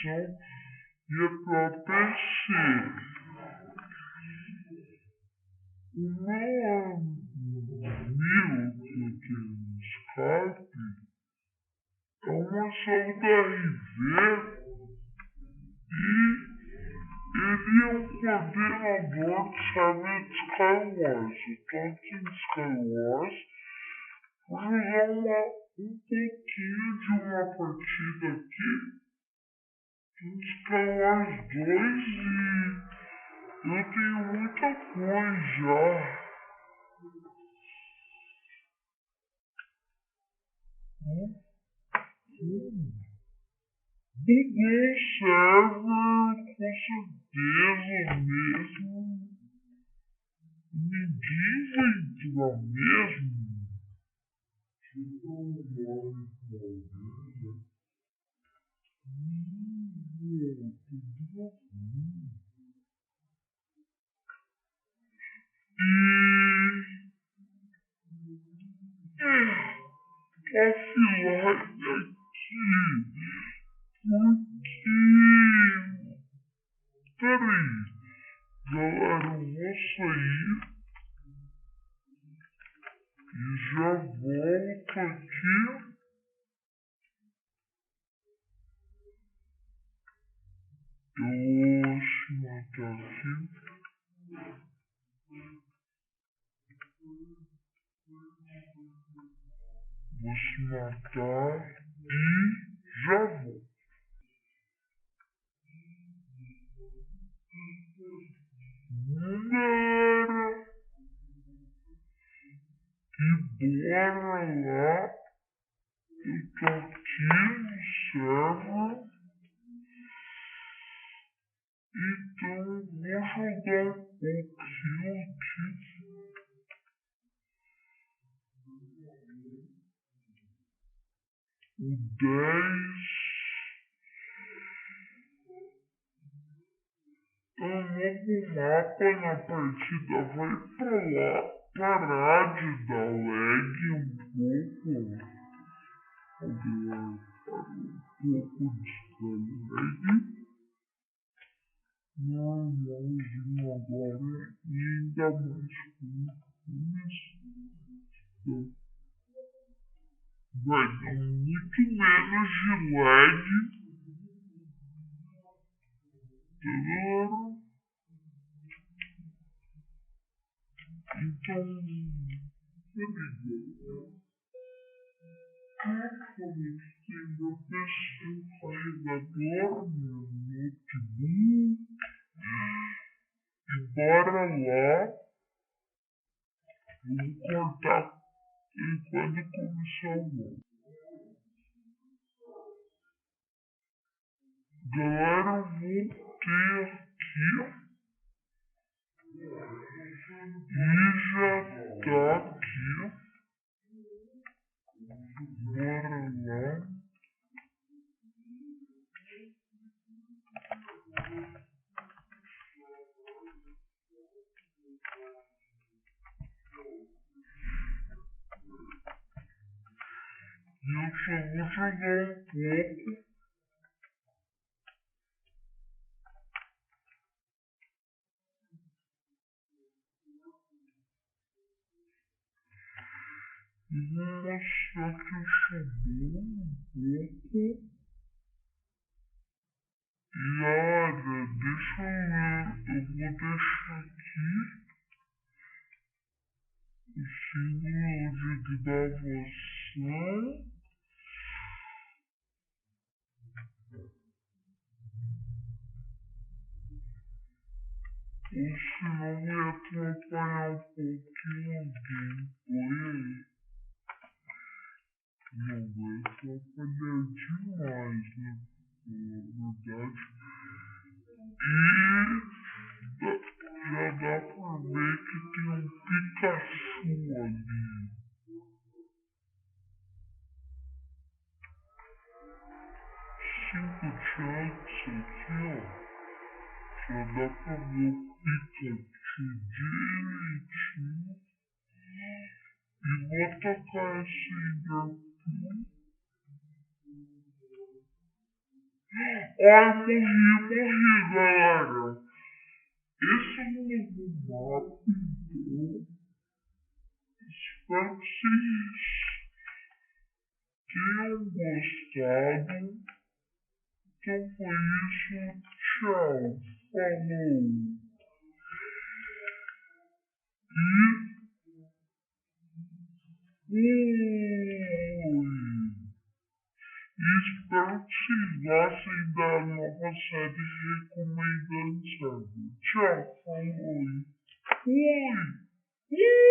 coração e a própria ser. O meu amigo que eu tenho no Skype é uma saúde HIV e ele é um coordenador de server de Skywars. Eu tô aqui no Skywars vou jogar um pouquinho de uma partida aqui no Skywars 2 e eu tenho muita coisa já. Bugou o server, com certeza mesmo. Ninguém vai entrar mesmo. Offline aqui. Porque. Peraí. Galera, eu vou sair e já volto aqui. Eu vou se matar aqui. Vou se matar e já volto. Galera, e bora lá. Eu tô aqui no server. Então vou jogar um pouquinho aqui. O 10. Um novo mapa na partida vai pra lá. Parar de dar lag um pouco. Agora para um pouco de lag. Normalzinho agora e ainda mais com isso. Vai dar muito menos de lag. Claro. Então, praticamente tem meu PC, um carregador, meu notebook. E bora lá. Vamos cortar e quando começar o jogo. Galera, eu voltei aqui. E já tá aqui. Bora lá. E eu só vou jogar um pouco. E vou mostrar que eu subi um pouco. E olha, deixa eu ver. Eu vou deixar aqui o símbolo de gravação. Ou senão ia atrapalhar um pouquinho o gameplay. Não vai atrapalhar demais, né? Na verdade. Já dá pra ver que tem um Pikachu ali. 5 chances aqui, ó. Já dá pra ver o Pikachu direitinho. E vou atacar esse Enderpeel. Ai, morri, galera. Esse novo mapa, então, espero que vocês tenham gostado. Então foi isso. Tchau. Falou. Fui. Espero que vocês gostem da nova série recomendando. Tchau. Falou. Fui.